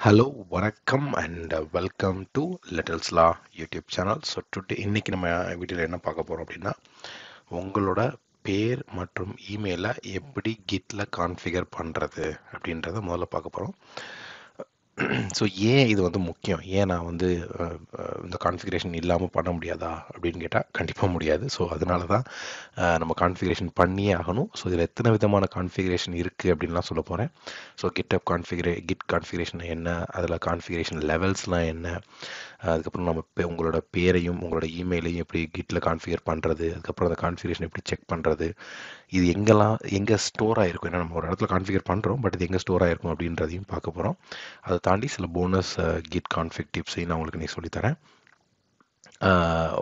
Hello வணக்கம் and welcome to Littles law YouTube channel. So இன்னைக்கு நம்ம வீடியோவில் என்ன பார்க்க போகிறோம் அப்படின்னா, உங்களோட பேர் மற்றும் இமெயிலை எப்படி கிட்டில் கான்ஃபிகர் பண்ணுறது அப்படின்றத முதல்ல பார்க்க போகிறோம். ஸோ ஏன் இது வந்து முக்கியம், ஏன் நான் வந்து இந்த கான்ஃபிகரேஷன் இல்லாமல் பண்ண முடியாதா அப்படின்னு கேட்டால் கண்டிப்பாக முடியாது. ஸோ அதனால தான் நம்ம கான்ஃபிகரேஷன் பண்ணியே ஆகணும். ஸோ இதில் எத்தனை விதமான கான்ஃபிகரேஷன் இருக்குது அப்படின்லாம் சொல்ல போகிறேன். ஸோ கிட் கான்ஃபிகரேஷன் என்ன, அதில் கான்ஃபிகரேஷன் லெவல்ஸ்லாம் என்ன, அதுக்கப்புறம் நம்ம உங்களோட பேரையும் உங்களோட இமெயிலையும் எப்படி கிட்டில் கான்ஃபிகர் பண்ணுறது, அதுக்கப்புறம் அந்த கான்ஃபிகரேஷன் எப்படி செக் பண்ணுறது, இது எங்கே ஸ்டோர் ஆகிருக்கும், ஏன்னா நம்ம ஒரு இடத்துல கான்ஃபிகர் பண்ணுறோம் பட் இது எங்கே ஸ்டோர் ஆகிருக்கும் அப்படின்றதையும் பார்க்க போகிறோம். அதை தாண்டி சில போனஸ் கிட் கான்ஃபிக் டிப்ஸையும் நான் உங்களுக்கு நீ சொல்லித்தரேன்.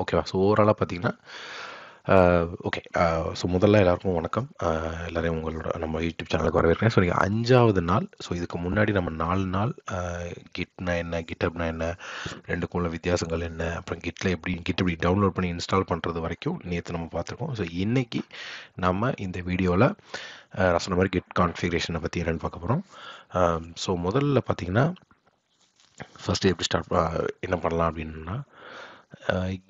ஓகேவா? ஸோ ஓவராலாக பார்த்தீங்கன்னா ஓகே. ஸோ முதல்ல எல்லாருக்கும் வணக்கம். எல்லோரையும் உங்களோட நம்ம யூடியூப் சேனலுக்கு வரவேற்கிறேன். ஸோ நீங்கள் 5வது நாள். ஸோ இதுக்கு முன்னாடி நம்ம 4 நாள் கிட்னா என்ன, கிட்டப்னா என்ன, ரெண்டுக்கும் உள்ள வித்தியாசங்கள் என்ன, அப்புறம் கிட் எப்படி டவுன்லோட் பண்ணி இன்ஸ்டால் பண்ணுறது வரைக்கும் நேற்று நம்ம பார்த்துருக்கோம். ஸோ இன்றைக்கி நம்ம இந்த வீடியோவில் நான் சொன்ன மாதிரி கிட் கான்ஃபிகரேஷனை பற்றி என்னென்னு பார்க்க போகிறோம். ஸோ முதல்ல பார்த்தீங்கன்னா ஃபஸ்ட்டு எப்படி என்ன பண்ணலாம் அப்படின்னா,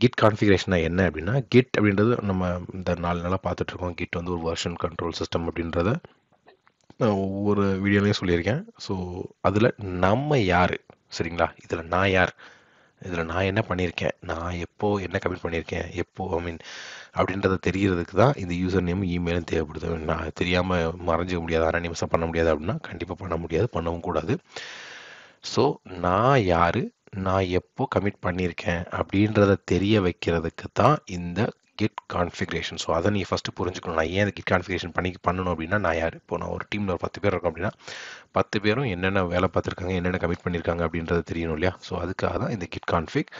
கிட் கான்ஃபிகரேஷனா என்ன அப்படின்னா, கிட் அப்படின்றது நம்ம இந்த 4 நாளாக பார்த்துட்ருக்கோம். கிட் வந்து ஒரு வெர்ஷன் கண்ட்ரோல் சிஸ்டம் அப்படின்றத ஒவ்வொரு வீடியோலையும் சொல்லியிருக்கேன். ஸோ அதில் நம்ம யார், சரிங்களா, இதில் நான் யார், இதில் நான் என்ன பண்ணியிருக்கேன், நான் எப்போது என்ன கமிட் பண்ணியிருக்கேன், அப்படின்றத தெரியறதுக்கு தான் இந்த யூசர் நேம் இமெயிலும் தேவைப்படுது. நான் தெரியாமல் மறைஞ்சிக்க முடியாது, அரை நிமிஷம் பண்ண முடியாது அப்படின்னா கண்டிப்பாக பண்ண முடியாது, பண்ணவும் கூடாது. ஸோ நான் யார், நான் எப்போ கமிட் பண்ணியிருக்கேன் அப்படின்றத தெரிய வைக்கிறதுக்கு தான் இந்த கிட் கான்ஃபிகரேஷன். ஸோ அதை நீ ஃபஸ்ட்டு புரிஞ்சுக்கணும். நான் ஏன் கிட் கான்ஃபிகரேஷன் பண்ணணும் அப்படின்னா, நான் யார், இப்போ நான் ஒரு டீமில் ஒரு 10 பேர் இருக்கோம் அப்படின்னா 10 பேரும் என்னென்ன வேலை பார்த்துருக்காங்க, என்னென்ன கமிட் பண்ணியிருக்காங்க அப்படின்றது தெரியணும் இல்லையா? ஸோ அதுக்காக தான் இந்த கிட் கான்ஃபிக்.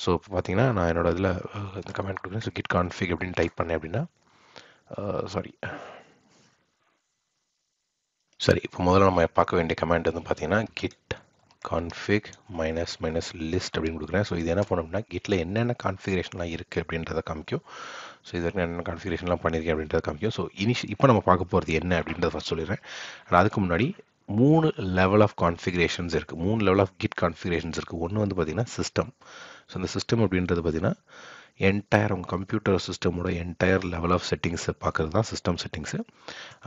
ஸோ இப்போ பார்த்தீங்கன்னா நான் என்னோட இதில் இந்த கமெண்ட் கொடுக்குறேன். ஸோ கிட் கான்ஃபிக் அப்படின்னு டைப் பண்ணேன் அப்படின்னா சரி, இப்போ முதல்ல நம்ம பார்க்க வேண்டிய கமெண்ட் வந்து பார்த்தீங்கன்னா கிட் கான்ஃபிக் மைனஸ் லிஸ்ட் அப்படின்னு கொடுக்குறேன். ஸோ இது என்ன பண்ணோம் அப்படின்னா, கிட்டில் என்னென்ன கான்ஃபிகரேஷன்லாம் இருக்குது அப்படின்றத காமிக்கும். ஸோ இது வரைக்கும் என்னென்ன கான்ஃபிகரேஷன்லாம் பண்ணியிருக்கேன் அப்படின்றத காமிக்கும். ஸோ இப்போ நம்ம பார்க்க போகிறது என்ன அப்படின்றத ஃபஸ்ட் சொல்லிடுறேன். ஆனால் அதுக்கு முன்னாடி 3 லெவல் ஆஃப் கான்ஃபிகரேஷன்ஸ் இருக்குது, 3 லெவல் ஆஃப் கிட் கான்ஃபிகரேஷன்ஸ் இருக்குது. ஒன்று வந்து பார்த்திங்கன்னா சிஸ்டம். ஸோ இந்த சிஸ்டம் அப்படின்றது பார்த்திங்கன்னா என்டையர் உங்கள் கம்ப்யூட்டர் சிஸ்டமோட என்டையர் லெவல் ஆஃப் செட்டிங்ஸை பார்க்குறது தான் சிஸ்டம் செட்டிங்ஸு.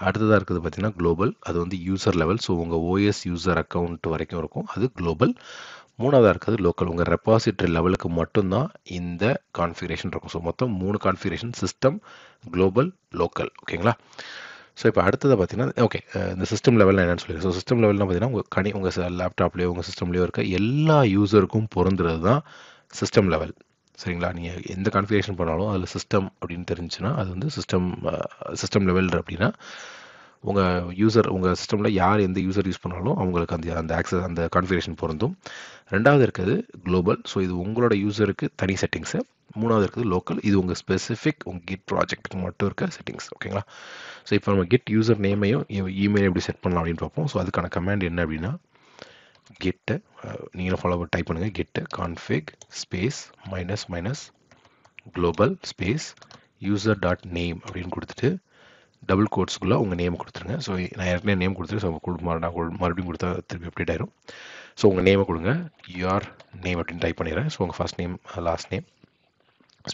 அடுத்ததாக இருக்குது பார்த்திங்கன்னா குளோபல். அது வந்து யூசர் லெவல். ஸோ உங்கள் ஓஎஸ் யூசர் அக்கௌண்ட் வரைக்கும் இருக்கும், அது குளோபல். மூணாவதாக இருக்கிறது லோக்கல். உங்கள் ரெப்பாசிட்டரி லெவலுக்கு மட்டும்தான் இந்த கான்ஃபிகரேஷன் இருக்கும். ஸோ மொத்தம் 3 கான்ஃபிகரேஷன்: சிஸ்டம், குளோபல், லோக்கல். ஓகேங்களா? ஸோ இப்போ அடுத்ததை பார்த்தீங்கன்னா, ஓகே, இந்த சிஸ்டம் லெவலில் என்னென்னு சொல்லிடுறேன். ஸோ சிஸ்டம் லெவலில் பார்த்தீங்கன்னா உங்கள் லேப்டாப்லேயோ உங்கள் சிஸ்டம்லேயோ இருக்க எல்லா யூசருக்கும் பொருந்துறது தான் சிஸ்டம் லெவல். சரிங்களா? நீங்கள் எந்த கான்ஃபிகரேஷன் பண்ணாலும் அதில் சிஸ்டம் அப்படின்னு தெரிஞ்சுன்னா அது வந்து சிஸ்டம் லெவல். அப்படின்னா உங்கள் சிஸ்டமில் யார் எந்த யூசர் யூஸ் பண்ணாலும் அவங்களுக்கு அந்த ஆக்சஸ், அந்த கான்ஃபிகரேஷன் பொருந்தும். ரெண்டாவது இருக்கிறது குளோபல். ஸோ இது உங்களோட யூசருக்கு தனி செட்டிங்ஸு. மூணாவது இருக்குது லோக்கல். இது உங்கள் ஸ்பெசிஃபிக் உங்கள் கிட் ப்ராஜெக்ட்டுக்கு மட்டும் இருக்க செட்டிங்ஸ். ஓகேங்களா? ஸோ இப்போ நம்ம கிட் யூசர் நேமையும் இமெயில் எப்படி செட் பண்ணலாம் அப்படின்னு பார்ப்போம். ஸோ அதுக்கான கமாண்ட் என்ன அப்படின்னா, கிட்டு நீங்களும் ஃபாலோ டைப் பண்ணுங்கள். Git config space minus global space user dot name அப்படின்னு கொடுத்துட்டு டபுள் கோட்ஸ்க்குள்ளே உங்கள் நேம் கொடுத்துருங்க. ஸோ நான் ஏற்கனவே நேம் கொடுத்துட்டு ஸோ மறுபடியும் கொடுத்தா திருப்பி அப்டேட் ஆயிரும். ஸோ உங்கள் நேமை கொடுங்க. யுவர் நேம் அப்படின்னு டைப் பண்ணிடுறேன். ஸோ உங்கள் first name, last name,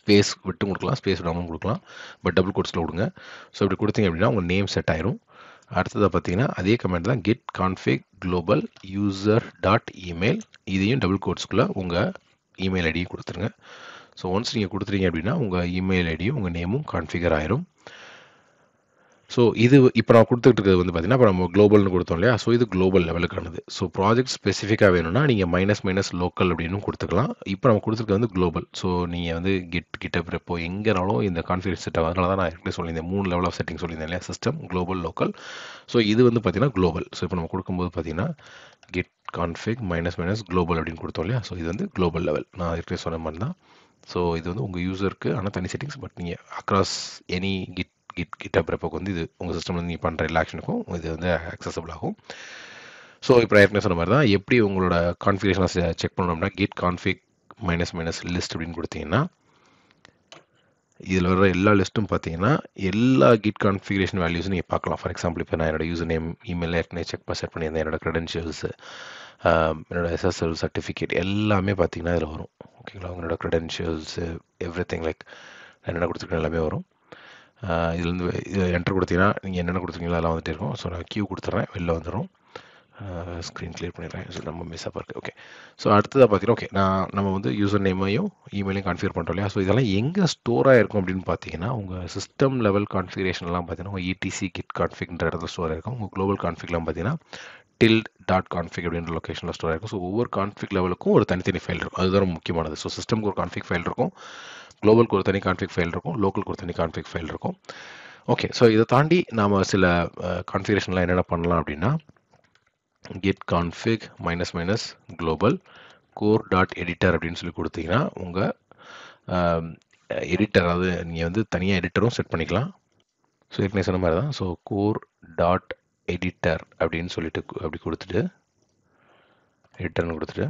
space விட்டு கொடுக்கலாம், ஸ்பேஸ் விடாமல் கொடுக்கலாம், பட் டபுள் கோட்ஸில் கொடுங்க. ஸோ இப்படி கொடுத்தீங்க அப்படின்னா உங்கள் நேம் செட் ஆயிரும். அடுத்ததாக பார்த்தீங்கன்னா அதே கமெண்ட் தான், git config global user dot email. இதையும் டபுள் கோட்ஸ்க்குள்ளே உங்கள் இமெயில் ஐடியும் கொடுத்துருங்க. ஸோ ஒன்ஸ் நீங்கள் கொடுத்துட்டீங்க அப்படின்னா உங்கள் இமெயில் ஐடியும் உங்கள் நேமும் கான்ஃபிகர் ஆயிரும். ஸோ இது இப்போ நான் கொடுத்துட்டு இருக்கிறது வந்து பார்த்தீங்கன்னா, இப்போ நம்ம குளோபல்னு கொடுத்தோம் இல்லையா? ஸோ இது குளோபல் லெவலுக்கானது. ஸோ ப்ராஜெக்ட் ஸ்பெசிஃபிக்காக வேணும்னா நீங்கள் மைனஸ் லோக்கல் அப்படின்னு கொடுத்துக்கலாம். இப்போ நம்ம கொடுத்துருக்கிறது வந்து குளோபல். ஸோ நீங்கள் வந்து கிட்டப் ரெப்போ எங்கேனாலும் இந்த கான்ஃபிகரேஷன் செட் ஆகும். அதனால தான் நான் ஏற்கனவே சொல்லியிருந்தேன் 3 லெவல் ஆஃப் செட்டிங் சொல்லியிருந்தேன் இல்லையா? System, global, local. ஸோ இது வந்து பார்த்தீங்கன்னா குளோபல். ஸோ இப்போ நம்ம கொடுக்கும்போது பார்த்தீங்கன்னா கிட் கான்ஃபிக் மைனஸ் குளோபல் அப்படின்னு கொடுத்தோம் இல்லையா? ஸோ இது வந்து குளோபல் லெவல். நான் ஏற்கனவே சொன்ன மாதிரி தான். ஸோ இது வந்து உங்கள் யூசருக்கு ஆனால் தனி செட்டிங்ஸ், பட் நீங்கள் அக்ராஸ் எனி கிட்டப் ரெப்போக்கு வந்து இது உங்கள் சிஸ்டமில் நீங்கள் பண்ணுற எல்லா ஆக்ஷனுக்கும் இது வந்து ஆக்சசபிள் ஆகும். ஸோ இப்போ ஏற்கனவே சொன்ன மாதிரி தான் எப்படி உங்களோட கான்ஃபிகரேஷனை செக் பண்ணணும்னா, கிட் கான்ஃபிக் மைனஸ் லிஸ்ட் அப்படின்னு கொடுத்தீங்கன்னா இதில் வர எல்லா லிஸ்ட்டும் பார்த்தீங்கன்னா எல்லா கிட் கான்ஃபிகரேஷன் வேல்யூஸும் நீங்கள் பார்க்கலாம். ஃபார் எக்ஸாம்பிள் இப்போ நான் என்னோட யூசர் நேம், இமெயில் ஏற்கனவே செட் பண்ணியிருந்தேன், என்னோட க்ரெடென்ஷியல்ஸு, என்னோட எஸ்எஸ்எல் சர்டிஃபிகேட் எல்லாமே பார்த்தீங்கன்னா இதில் வரும். ஓகேங்களா, உங்களோட க்ரெடென்ஷியல்ஸு எவ்ரி திங் லைக் என்னென்ன கொடுத்துருக்கேன் எல்லாமே வரும். இதுலேருந்து இது என்ட்ரு கொடுத்தீங்கன்னா நீங்கள் என்னென்ன கொடுத்துருக்கீங்களோ அதெல்லாம் வந்துட்டே இருக்கும். ஸோ நான் கியூ கொடுத்துட்றேன், வெளில வந்துடும். ஸ்க்ரீன் கிளியர் பண்ணிடுறேன். ஸோ நம்ம மிஸ்ஸாக இருக்குது. ஓகே, ஸோ அடுத்ததாக பார்த்தீங்கன்னா ஓகே நம்ம வந்து யூசர் நேமையும் இமெயிலையும் கான்ஃபிகர் பண்ணுறோம் இல்லையா. ஸோ இதெல்லாம் எங்கே ஸ்டோராக இருக்கும் அப்படின்னு பார்த்தீங்கன்னா உங்கள் சிஸ்டம் லெவல் கான்ஃபிகரேஷன்லாம் பார்த்தீங்கன்னா உங்கள் இடிசி கிட் கான்ஃபிக்ன்ற இடத்துல ஸ்டோர் இருக்கும். உங்கள் குளோபல் கான்ஃபிக்லாம் பார்த்தீங்கன்னா tilde.config அப்படின்ற லொக்கேஷனில் ஸ்டோர் ஆகிருக்கும். ஸோ ஒவ்வொரு கான்ஃபிக் லெவலுக்கும் ஒரு தனித்தனி ஃபைல் இருக்கும். அதுதான் ரொம்ப முக்கியமானது. ஸோ சிஸ்டம்க்கு ஒரு கான்ஃபிக் ஃபைல் இருக்கும், குளோபலுக்கு ஒரு தனி கான்ஃபிக் ஃபைல் இருக்கும், லோக்கலுக்கு ஒரு தனி கான்ஃபிக் ஃபைல் இருக்கும். ஓகே, ஸோ இதை தாண்டி நாம் சில கான்ஃபிகரேஷன்லாம் என்னென்ன பண்ணலாம் அப்படின்னா git config --global core.editor அப்படின்னு சொல்லி கொடுத்தீங்கன்னா உங்கள் எடிட்டர், அதாவது நீங்கள் வந்து தனியாக எடிட்டரும் செட் பண்ணிக்கலாம். ஸோ ஏற்கனவே சொன்ன மாதிரி தான். ஸோ core.editor அப்படின்னு சொல்லிட்டு அப்படி கொடுத்துட்டு எடிட்டர்னு கொடுத்துட்டு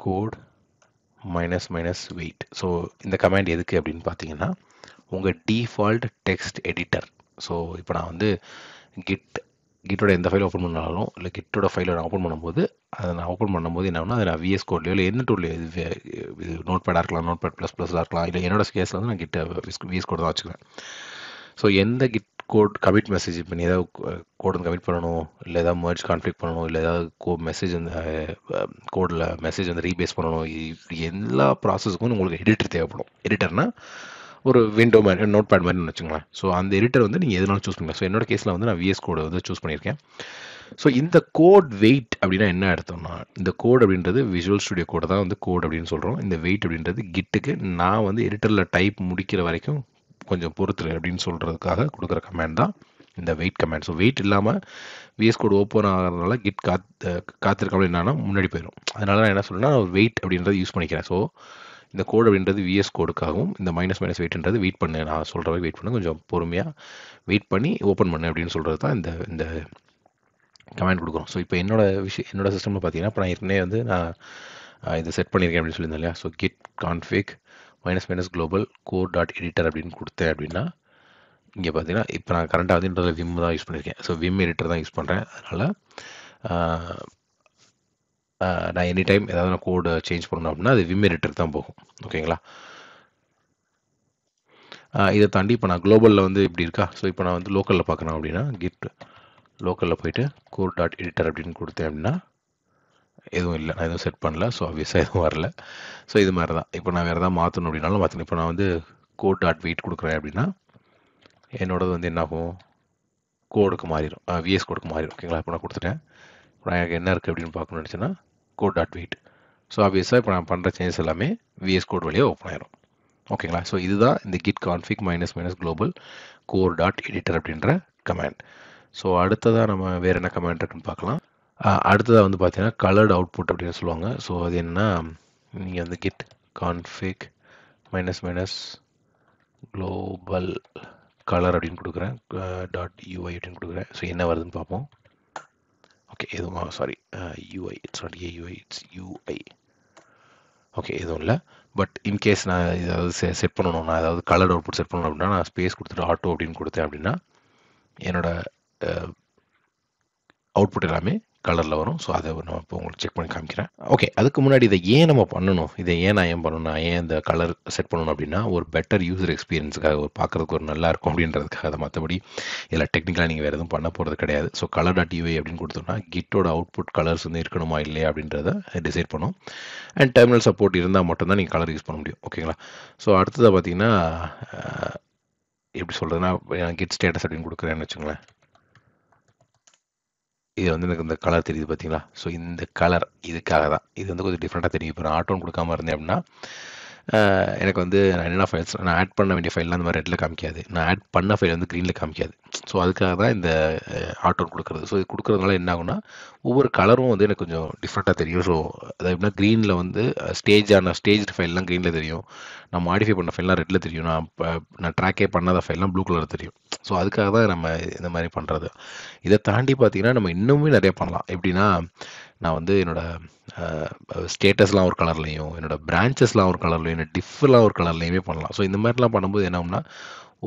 கோட் --wait. ஸோ இந்த கமாண்ட் எதுக்கு அப்படின்னு பார்த்தீங்கன்னா உங்கள் டிஃபால்ட் டெக்ஸ்ட் எடிட்டர். ஸோ இப்போ நான் வந்து கிட்டோட எந்த ஃபைல் ஓப்பன் பண்ணாலும் இல்லை கிட்டோட ஃபைலை நான் ஓப்பன் பண்ணும்போது என்ன ஆகுனா அதை நான் விஎஸ் கோட்லையோ இல்லை எந்த டூல்லையோ இது நோட் பேடாக இருக்கலாம், நோட் பேட் ++ஆக இருக்கலாம், இல்லை என்னோட கேஸில் வந்து நான் கிட்ட விஎஸ் கோட் தான் வச்சுக்குவேன். ஸோ எந்த கிட் கோட் கமிட் மெசேஜ் இப்போ நீ ஏதாவது கோட் வந்து கமிட் பண்ணணும், இல்லை ஏதாவது மர்ஜ் கான்ஃபிக் பண்ணணும், இல்லை ஏதாவது மெசேஜ் வந்து கோடில் மெசேஜ் வந்து ரீபேஸ் பண்ணணும், இப்படி எல்லா ப்ராசஸுக்கும் உங்களுக்கு எடிட்டர் தேவைப்படும். எடிட்டர்னா ஒரு விண்டோ மாதிரி, நோட் பேட் மாதிரி வச்சுங்களேன். ஸோ அந்த எடிட்டர் வந்து நீங்கள் எதுனாலும் சூஸ் பண்ணிக்கலாம். ஸோ என்னோட கேஸில் வந்து நான் விஎஸ் கோடை வந்து சூஸ் பண்ணியிருக்கேன். ஸோ இந்த கோட் வெயிட் அப்படின்னா என்ன எடுத்தோம்னா, இந்த கோட் அப்படின்றது விஷுவல் ஸ்டுடியோ கோடை தான் வந்து கோட் அப்படின்னு சொல்கிறோம். இந்த வெயிட் அப்படின்றது கிட்டுக்கு நான் வந்து எடிட்டரில் டைப் முடிக்கிற வரைக்கும் கொஞ்சம் பொறுத்துரு அப்படின்னு சொல்கிறதுக்காக கொடுக்குற கமாண்ட் தான் இந்த வெயிட் கமாண்ட். ஸோ வெயிட் இல்லாமல் விஎஸ் கோட் ஓப்பன் ஆகிறதுனால கிட் காத்திருக்காமல் என்னன்னா முன்னாடி போயிடும். அதனால நான் என்ன சொல்கிறேன்னா வெயிட் அப்படின்றத யூஸ் பண்ணிக்கிறேன். ஸோ இந்த கோட் அப்படின்றது விஎஸ் கோடுக்காகவும் இந்த -வெயிட்ன்றது வெயிட் பண்ணு, நான் சொல்கிற மாதிரி வெயிட் பண்ணு, கொஞ்சம் பொறுமையாக வெயிட் பண்ணி ஓப்பன் பண்ணு அப்படின்னு சொல்கிறது தான் இந்த கமெண்ட் கொடுக்குறோம். ஸோ இப்போ என்னோட சிஸ்டமில் பார்த்தீங்கன்னா இப்போ நான் ஏற்கனவே வந்து நான் இதை செட் பண்ணியிருக்கேன் அப்படின்னு சொல்லியிருந்தேன் இல்லையா. So git config --global core.editor அப்படின்னு கொடுத்தேன் அப்படின்னா இங்கே பார்த்தீங்கன்னா இப்போ நான் கரண்ட்டாக வந்து விம் தான் யூஸ் பண்ணியிருக்கேன். ஸோ விம் எடிட்டர் தான் யூஸ் பண்ணுறேன். அதனால் நான் எனி டைம் ஏதாவது நான் கோடு சேஞ்ச் பண்ணணும் அப்படின்னா அது விம் எடிட்டருக்கு தான் போகும். ஓகேங்களா, இதை தாண்டி இப்போ நான் குளோபலில் வந்து இப்படி இருக்கா. ஸோ இப்போ நான் வந்து லோக்கலில் பார்க்கணும் அப்படின்னா கிட் லோக்கலில் போயிட்டு core.editor அப்படின்னு கொடுத்தேன் அப்படின்னா எதுவும் இல்லை, நான் எதுவும் செட் பண்ணல. ஸோ ஆப்வியஸாக எதுவும் வரல. ஸோ இது மாதிரி தான். இப்போ நான் வேறு எதாவது மாற்றணும் அப்படின்னாலும் மாற்றணும். இப்போ நான் வந்து code.wait கொடுக்குறேன் அப்படின்னா என்னோடது வந்து என்னாகும், கோடுக்கு மாறிடும், விஎஸ் கோடுக்கு மாறிடும். ஓகேங்களா, இப்போ நான் கொடுத்துட்டேன். இப்போ நான் எனக்கு என்ன இருக்குது அப்படின்னு பார்க்கணும்னு நினச்சேன்னா code.wait. ஸோ ஆப்வியஸாக இப்போ நான் பண்ணுற சேஞ்சஸ் எல்லாமே விஎஸ் கோட் வழியாக ஓப்பன் ஆயிரும். ஓகேங்களா, ஸோ இதுதான் இந்த git config --global core.editor அப்படின்ற கமாண்ட். ஸோ அடுத்ததாக நம்ம வேறு என்ன கமாண்ட் இருக்குன்னு பார்க்கலாம். அடுத்ததாக வந்து பார்த்தீங்கன்னா கலர்டு அவுட்புட் அப்படின்னு சொல்லுவாங்க. ஸோ அது என்னன்னா நீங்கள் வந்து git config -global கலர் அப்படின்னு கொடுக்குறேன், .ui அப்படின்னு கொடுக்குறேன். ஸோ என்ன வருதுன்னு பார்ப்போம். ஓகே, எதுவும் sorry UI, it's not AUI, it's UI. Okay, எதுவும் இல்லை. பட் இன்கேஸ் நான் ஏதாவது செட் பண்ணணும், நான் ஏதாவது கலர் அவுட்புட் செட் பண்ணணும் அப்படின்னா நான் ஸ்பேஸ் கொடுத்துட்டு ஆட்டோ அப்படின்னு கொடுத்தேன் அப்படின்னா என்னோட அவுட்புட் எல்லாமே கலரில் வரும். ஸோ அதை நான் இப்போ உங்களுக்கு செக் பண்ணி காமிக்கிறேன். ஓகே, அதுக்கு முன்னாடி இதை ஏன் நம்ம பண்ணணும், இதை ஏன் பண்ணணும், நான் ஏன் இந்த கலர் செட் பண்ணணும் அப்படின்னா ஒரு பெட்டர் யூசர் எக்ஸ்பீரியன்ஸுக்காக, ஒரு பார்க்குறதுக்கு ஒரு நல்லா இருக்கும் அப்படின்றதுக்காக. அதை மற்றபடி இதில் டெக்னிக்கலாக நீங்கள் வேறு எதுவும் பண்ண போகிறது கிடையாது. ஸோ கலர்.ui அப்படின்னு கொடுத்தோம்னா கிட்டோட அவுட்புட் கலர்ஸ் வந்து இருக்கணுமா இல்லையா அப்படின்றத டிசைட் பண்ணும். அண்ட் டெர்மினல் சப்போர்ட் இருந்தால் மட்டும்தான் நீங்கள் கலர் யூஸ் பண்ண முடியும். ஓகேங்களா, ஸோ அடுத்ததாக பார்த்தீங்கன்னா எப்படி சொல்கிறதுனா கிட் ஸ்டேட்டஸ் அப்படின்னு கொடுக்குறேன்னு வச்சுங்களேன். இது வந்து எனக்கு இந்த கலர் தெரியுது பார்த்தீங்களா. ஸோ இந்த கலர் இதுக்காக தான். இது வந்து கொஞ்சம் டிஃப்ரெண்ட்டாக தெரியும். இப்போ நான் ஆட்டோன்னு கொடுக்காம இருந்தேன் அப்படின்னா எனக்கு வந்து நான் என்னென்ன ஃபைல்ஸ் நான் ஆட் பண்ண வேண்டிய ஃபைல்லாம் அந்த மாதிரி ரெட்டில் காமிக்காது, நான் ஆட் பண்ண ஃபைல் வந்து க்ரீனில் காமிக்காது. ஸோ அதுக்காக தான் இந்த ஆட்டோன் கொடுக்குறது. ஸோ இது கொடுக்குறதுனால என்ன ஆகுனா ஒவ்வொரு கலரும் வந்து எனக்கு கொஞ்சம் டிஃப்ரெண்ட்டாக தெரியும். ஸோ அது எப்படின்னா க்ரீனில் வந்து ஸ்டேஜ் ஃபைல்லாம் க்ரீனில் தெரியும், நான் மாடிஃபை பண்ண ஃபைல்லாம் ரெட்டில் தெரியும், நான் ட்ராக்கே பண்ணாத ஃபைல்லாம் ப்ளூ கலர் தெரியும். ஸோ அதுக்காக தான் நம்ம இந்த மாதிரி பண்ணுறது. இதை தாண்டி பார்த்தீங்கன்னா நம்ம இன்னுமே நிறைய பண்ணலாம். எப்படின்னா நான் வந்து என்னோடய ஸ்டேட்டஸ்லாம் ஒரு கலர்லையும், என்னோடய பிரான்ச்சஸ்லாம் ஒரு கலர்லையும், என்னோட டிஃப்லாம் ஒரு கலர்லையுமே பண்ணலாம். ஸோ இந்த மாதிரிலாம் பண்ணும்போது என்ன ஆகும்னா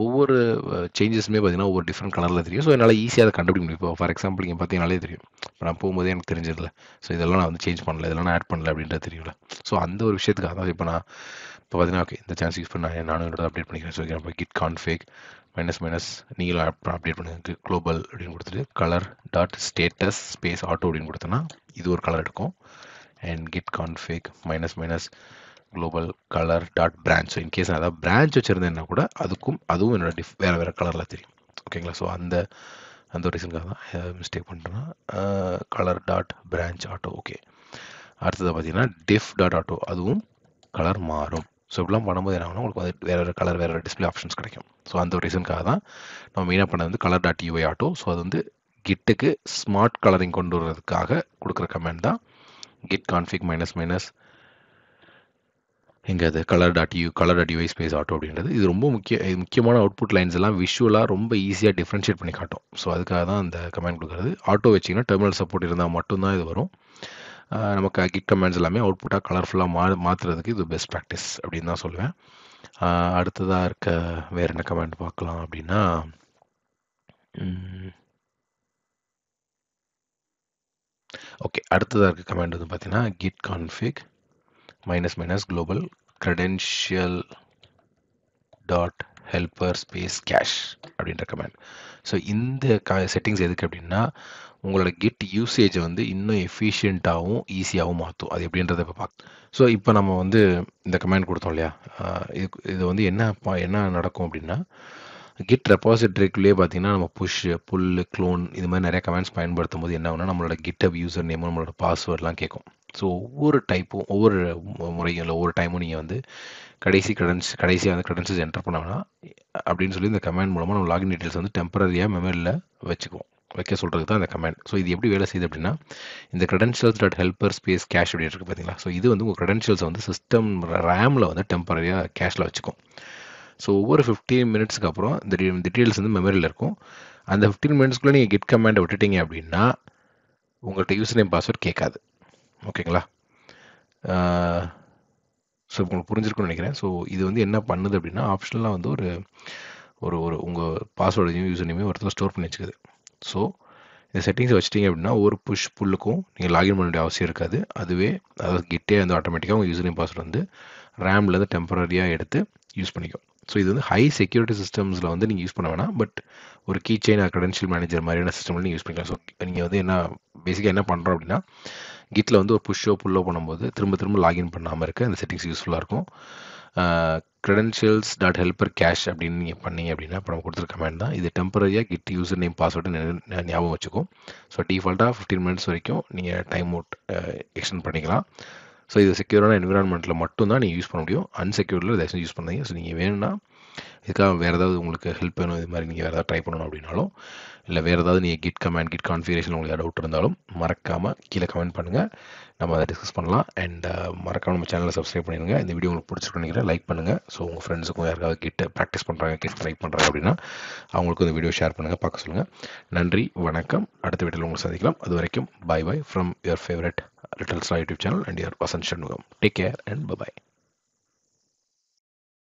ஒவ்வொரு சேஞ்சஸுமே பார்த்தீங்கன்னா ஒவ்வொரு டிஃப்ரெண்ட் கலரில் தெரியும். ஸோ என்னால் ஈஸியாக அதை கண்டுபிடிக்க முடியும். இப்போ ஃபார் எக்ஸாம்பிள் நீங்கள் பார்த்தீங்கனாலே தெரியும். இப்போ நான் போகும்போதே எனக்கு தெரிஞ்சதில்ல. ஸோ இதெல்லாம் நான் வந்து சேஞ்ச் பண்ணல, இதெல்லாம் நான் ஆட் பண்ணல அப்படின்றது தெரியும்ல. ஸோ அந்த ஒரு விஷயத்துக்காக தான் இப்போ நான் இப்போ பார்த்தீங்கன்னா ஓகே இந்த சான்ஸ் யூஸ் பண்ண நானும் என்னோட அப்டேட் பண்ணிக்கிறேன். ஸோ இப்போ கிட் கான்ஃபிக் மைனஸ் நீங்களும் அப்டேட் பண்ணுங்க குளோபல் அப்படின்னு கொடுத்துட்டு colour dot status space auto அப்படின்னு கொடுத்தோன்னா இது ஒரு கலர் எடுக்கும். And git config minus global colour dot branch. So in case நான் அதாவது பிரான்ச் வச்சுருந்தேன்னா கூட அதுவும் என்னோட வேறு வேறு கலரில் தெரியும். ஓகேங்களா? ஸோ அந்த ஒரு ரீசனுக்காக தான் மிஸ்டேக் பண்ணுறேன்னா colour dot branch auto. Okay, அடுத்தது பார்த்தீங்கன்னா டிஃப் டாட் ஆட்டோ, அதுவும் கலர் மாறும். ஸோ இப்படிலாம் பண்ணும்போது என்ன ஆகும்னா உங்களுக்கு வந்து வேறு கலர் வேறு டிஸ்பிளே ஆப்ஷன்ஸ் கிடைக்கும். ஸோ அந்த ஒரு ரீசனுக்காக தான் நம்ம மெயினாக பண்ணது வந்து colour dot UI auto. So அது வந்து கிட்டுக்கு ஸ்மார்ட் கலரிங் கொண்டு வரதுக்காக கொடுக்குற கமெண்ட் தான் கிட் கான்ஃபிக் மைனஸ் எங்கே அது colour dot UI space auto அப்படின்றது. இது ரொம்ப முக்கியமான அவுட்புட் லைன்ஸ் எல்லாம் விஷுவலாக ரொம்ப ஈஸியாக டிஃப்ரென்ஷியேட் பண்ணி காட்டும். ஸோ அதுக்காக தான் அந்த கமெண்ட் கொடுக்குறது. ஆட்டோ வச்சிங்கன்னா டெர்மினல் சப்போர்ட் இருந்தால் மட்டும்தான் இது வரும். நமக்கு கிட் கமெண்ட்ஸ் எல்லாமே அவுட்புட்டாக கலர்ஃபுல்லாக மாற்றுறதுக்கு இது பெஸ்ட் ப்ராக்டிஸ் அப்படின்னு தான் சொல்லுவேன். அடுத்ததாக இருக்க வேறு என்ன கமெண்ட் பார்க்கலாம் அப்படின்னா ஓகே, அடுத்ததாக இருக்க கமெண்ட் வந்து பார்த்தீங்கன்னா git config minus global credential dot helper space cache அப்படின்ற கமெண்ட். ஸோ இந்த செட்டிங்ஸ் எதுக்கு அப்படின்னா உங்களோட கிட் யூசேஜை வந்து இன்னும் எஃபிஷியண்ட்டாகவும் ஈஸியாகவும் மாற்றும். அது எப்படின்றத இப்போ பார்க்க. ஸோ இப்போ நம்ம வந்து இந்த கமெண்ட் கொடுத்தோம் இல்லையா, இது வந்து என்ன நடக்கும் அப்படின்னா கிட் ரெபாசிட்டரிக்குள்ளேயே பார்த்தீங்கன்னா நம்ம புஷ் புல் க்ளோன் இது மாதிரி நிறைய கமெண்ட்ஸ் பயன்படுத்தும் போது என்ன ஆகுனா நம்மளோட கிட்டப் யூசர் நேமும் நம்மளோட பாஸ்வேர்ட்லாம் கேட்கும். ஸோ ஒவ்வொரு டைப்பும் ஒவ்வொரு முறையும் இல்லை ஒவ்வொரு டைமும் நீங்கள் வந்து கடைசியாக வந்து க்ரெடென்ஷியல்ஸ் என்டர் பண்ண வேணாம் அப்படின்னு சொல்லி இந்த கமெண்ட் மூலமாக நம்ம லாகின் டீட்டெயில்ஸ் வந்து டெம்பரரியாக மெமரியில் வைக்க சொல்கிறதுக்கு தான் இந்த கமெண்ட். ஸோ இது எப்படி வேலை செய்யுது அப்படின்னா இந்த credentials dot helper space cash அப்படி இருக்குது பார்த்தீங்களா. ஸோ இது வந்து உங்கள் க்ரெடென்ஷியல்ஸை வந்து சிஸ்டம் ரேமில் வந்து டெம்பரரியாக கேஷில் வச்சுக்கும். ஸோ ஒவ்வொரு 15 மினிட்ஸ்க்கு அப்புறம் இந்த டீட்டெயில்ஸ் வந்து மெமரியில் இருக்கும். அந்த 15 மினிட்ஸ்க்குள்ளே நீங்கள் கிட் கமெண்டை விட்டுட்டீங்க அப்படின்னா உங்கள்கிட்ட யூசர் நேம் பாஸ்வேர்ட் கேட்காது. ஓகேங்களா? ஸோ உங்களுக்கு புரிஞ்சிருக்குன்னு நினைக்கிறேன். ஸோ இது வந்து என்ன பண்ணுது அப்படின்னா ஆப்ஷனலாக வந்து ஒரு உங்கள் பாஸ்வேர்டையும் யூசர் நேமையும் ஒருத்தர் ஸ்டோர் பண்ணி வச்சுக்குது. ஸோ இந்த செட்டிங்ஸை வச்சிட்டிங்க அப்படின்னா ஒரு புல்லுக்கும் நீங்கள் லாகின் பண்ண வேண்டிய அவசியம் இருக்காது. அதுவே அதாவது கிட்டே வந்து ஆட்டோமேட்டிக்காக உங்கள் யூசர் நேம் பாஸ்வேர்ட் வந்து ரேம்லேருந்து டெம்பரரியாக எடுத்து யூஸ் பண்ணிக்கும். ஸோ இது வந்து ஹை செக்யூரிட்டி சிஸ்டம்ஸில் வந்து நீங்கள் யூஸ் பண்ண வேணாம். பட் ஒரு கீ செயின் credential மேனேஜர் மாதிரியான சிஸ்டமில் நீங்கள் யூஸ் பண்ணிக்கலாம். ஸோ நீங்கள் வந்து பேசிக்காக என்ன பண்ணுறோம் அப்படின்னா கிட்டில் வந்து ஒரு புல்லோ பண்ணும்போது திரும்ப லாகின் பண்ணாமல் இருக்க இந்த செட்டிங்ஸ் யூஸ்ஃபுல்லாக இருக்கும். credentials டாட் ஹெல்பர் கேஷ் அப்படின்னு நீங்கள் பண்ணீங்க அப்படின்னா இப்போ நம்ம கொடுத்துருக்க கமெண்ட் தான் இது டெம்பரரியாக கிட் யூசர் நேம் பாஸ்வேர்டு ஞாபகம் வச்சுக்கும். ஸோ டிஃபால்ட்டாக 15 மினிட்ஸ் வரைக்கும் நீங்கள் டைம் அவுட் எக்ஸ்டெண்ட் பண்ணிக்கலாம். ஸோ இது செக்யூரான என்விரான்மெண்ட்டில் மட்டும்தான் நீங்கள் யூஸ் பண்ண முடியும். அன்செக்யூர்டில் தயவுசெய்து யூஸ் பண்ணாதீங்க. ஸோ நீங்கள் வேணும்னா இதுக்காக வேறு ஏதாவது உங்களுக்கு ஹெல்ப் வேணும் இது மாதிரி நீங்கள் வேறு ஏதாவது ட்ரை பண்ணணும் அப்படின்னாலும் இல்லை வேறு ஏதாவது நீங்கள் கிட் கான்ஃபிகரேஷன் உங்களுக்கு ஏதாவது டவுட் இருந்தாலும் மறக்காமல் கீழே கமெண்ட் பண்ணுங்கள், நம்ம அதை டிஸ்கஸ் பண்ணலாம். அண்ட் மறக்காமல் நம்ம சேனலை சப்ஸ்கிரைப் பண்ணிடுங்க. இந்த வீடியோ உங்களுக்கு பிடிச்சிருக்குன்னு நினைக்கிறேன், லைக் பண்ணுங்கள். ஸோ உங்கள் ஃப்ரெண்ட்ஸுக்கும் யாருக்காவது கிட்ட ப்ராக்டிஸ் பண்ணுறாங்க கிட் ட்ரை பண்ணுறாங்க அப்படின்னா அவங்களுக்கும் இந்த வீடியோ ஷேர் பண்ணுங்கள், பார்க்க சொல்லுங்கள். நன்றி, வணக்கம். அடுத்த வீடியோவில் உங்களை சந்திக்கலாம். அது வரைக்கும் bye from your favourite little star YouTube channel and your Vasanth Shanmugam. Take care and by.